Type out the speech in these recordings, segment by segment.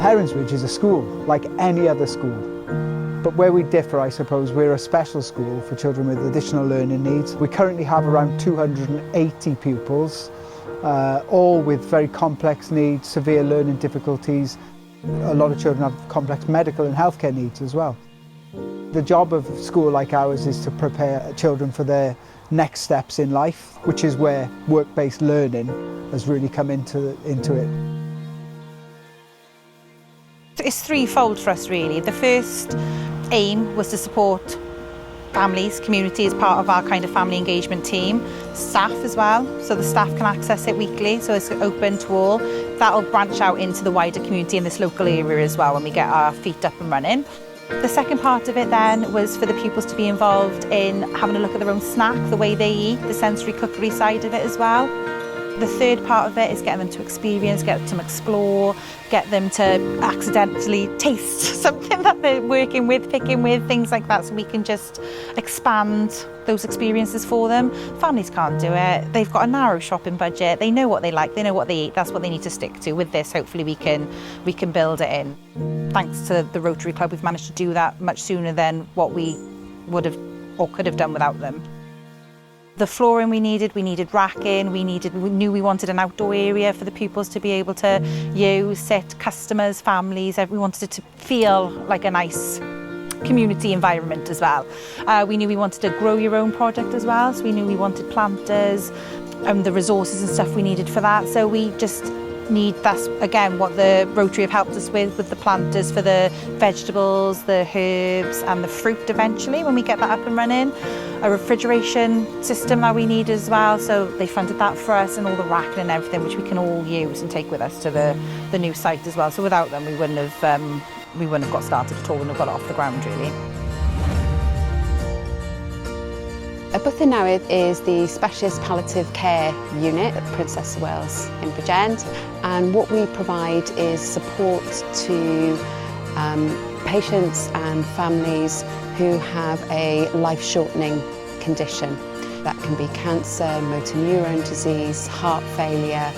Heronsbridge is a school, like any other school. But where we differ, I suppose, we're a special school for children with additional learning needs. We currently have around 280 pupils, all with very complex needs, severe learning difficulties. A lot of children have complex medical and healthcare needs as well. The job of a school like ours is to prepare children for their next steps in life, which is where work-based learning has really come into it. It's threefold for us really. The first aim was to support families, community as part of our kind of family engagement team, staff as well, so the staff can access it weekly, so it's open to all. That'll branch out into the wider community in this local area as well when we get our feet up and running. The second part of it then was for the pupils to be involved in having a look at their own snack, the way they eat, the sensory cookery side of it as well. The third part of it is getting them to experience, get them to explore, get them to accidentally taste something that they're working with, picking with, things like that, so we can just expand those experiences for them. Families can't do it. They've got a narrow shopping budget. They know what they like, they know what they eat. That's what they need to stick to. With this, hopefully we can build it in. Thanks to the Rotary Club, we've managed to do that much sooner than what we would have or could have done without them. The flooring we needed racking, we knew we wanted an outdoor area for the pupils to be able to use, sit, customers, families, we wanted it to feel like a nice community environment as well. We knew we wanted to grow your own product as well, so we knew we wanted planters and the resources and stuff we needed for that, so we just that's again what the Rotary have helped us with the planters for the vegetables, the herbs and the fruit eventually when we get that up and running. A refrigeration system that we need as well, so they funded that for us, and all the racking and everything which we can all use and take with us to the new site as well. So without them we wouldn't have got started at all, we wouldn't have got it off the ground really. Bwthyn Newydd is the Specialist Palliative Care Unit at Princess of Wales in Bridgend, and what we provide is support to patients and families who have a life-shortening condition. That can be cancer, motor neurone disease, heart failure.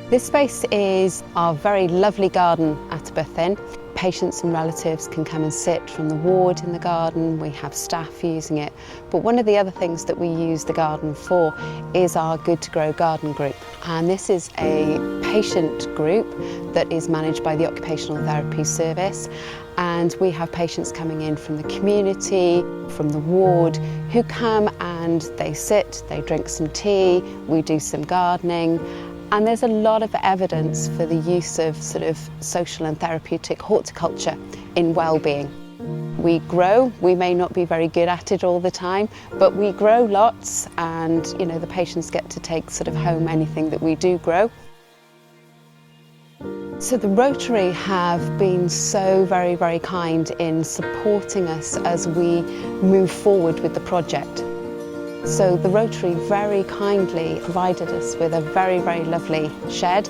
This space is our very lovely garden at Bwthyn. Patients and relatives can come and sit from the ward in the garden. We have staff using it. But one of the other things that we use the garden for is our Good to Grow garden group. And this is a patient group that is managed by the Occupational Therapy Service. And we have patients coming in from the community, from the ward, who come and they sit, they drink some tea, we do some gardening. And there's a lot of evidence for the use of sort of social and therapeutic horticulture in well-being. We grow, we may not be very good at it all the time, but we grow lots, and the patients get to take sort of home anything that we do grow. So the Rotary have been so very, very kind in supporting us as we move forward with the project. So the Rotary very kindly provided us with a very, very lovely shed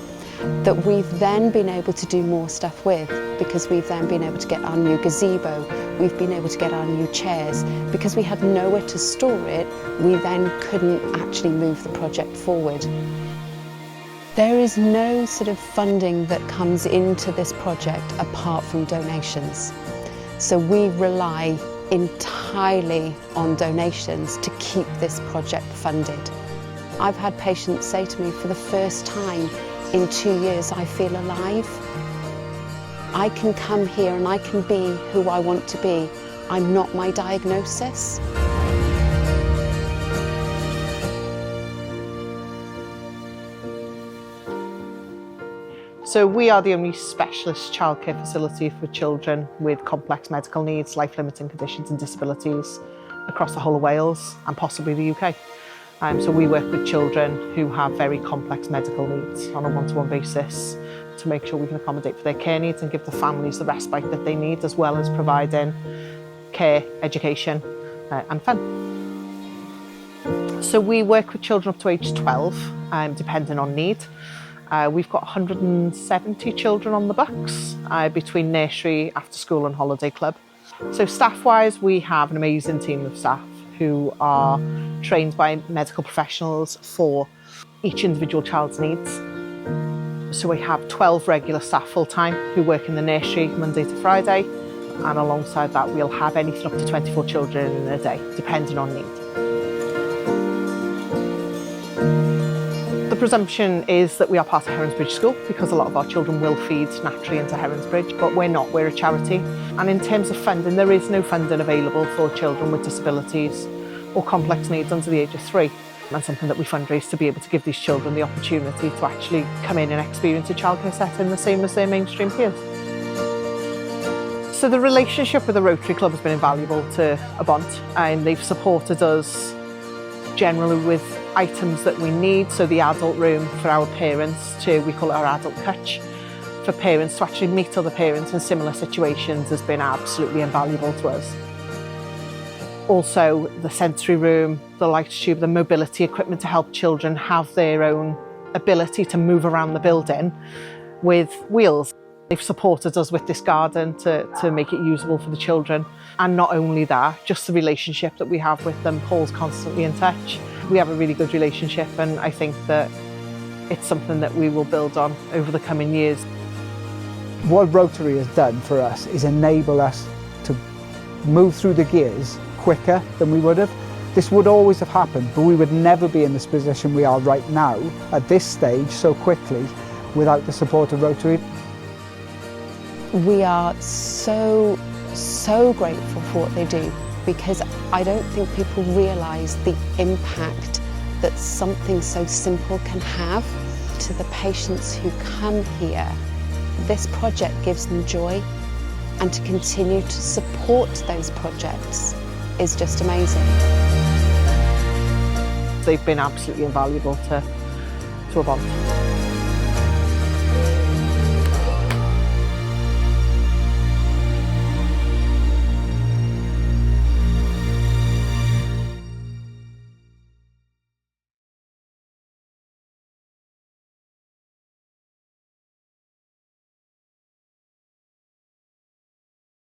that we've then been able to do more stuff with, because we've then been able to get our new gazebo, we've been able to get our new chairs. Because we had nowhere to store it, we then couldn't actually move the project forward. There is no sort of funding that comes into this project apart from donations. So we rely entirely on donations to keep this project funded. I've had patients say to me, for the first time in 2 years, I feel alive. I can come here and I can be who I want to be. I'm not my diagnosis. So we are the only specialist childcare facility for children with complex medical needs, life-limiting conditions and disabilities across the whole of Wales and possibly the UK. So we work with children who have very complex medical needs on a one-to-one basis to make sure we can accommodate for their care needs and give the families the respite that they need, as well as providing care, education and fun. So we work with children up to age 12, depending on need. We've got 170 children on the books between nursery, after school and holiday club. So staff-wise, we have an amazing team of staff who are trained by medical professionals for each individual child's needs. So we have 12 regular staff full-time who work in the nursery Monday to Friday, and alongside that we'll have anything up to 24 children in a day, depending on need. The presumption is that we are part of Bridgend School because a lot of our children will feed naturally into Bridgend, but we're not, we're a charity. And in terms of funding, there is no funding available for children with disabilities or complex needs under the age of 3. And something that we fundraise to be able to give these children the opportunity to actually come in and experience a childcare setting the same as their mainstream peers. So the relationship with the Rotary Club has been invaluable to Abont, and they've supported us generally with items that we need. So the adult room for our parents we call it our adult cutch, for parents to actually meet other parents in similar situations has been absolutely invaluable to us. Also the sensory room, the light tube, the mobility equipment to help children have their own ability to move around the building with wheels. They've supported us with this garden to make it usable for the children. And not only that, just the relationship that we have with them. Paul's constantly in touch. We have a really good relationship, and I think that it's something that we will build on over the coming years. What Rotary has done for us is enable us to move through the gears quicker than we would have. This would always have happened, but we would never be in this position we are right now at this stage so quickly without the support of Rotary. We are so grateful for what they do, because I don't think people realise the impact that something so simple can have to the patients who come here. This project gives them joy, and to continue to support those projects is just amazing. They've been absolutely invaluable to Abont.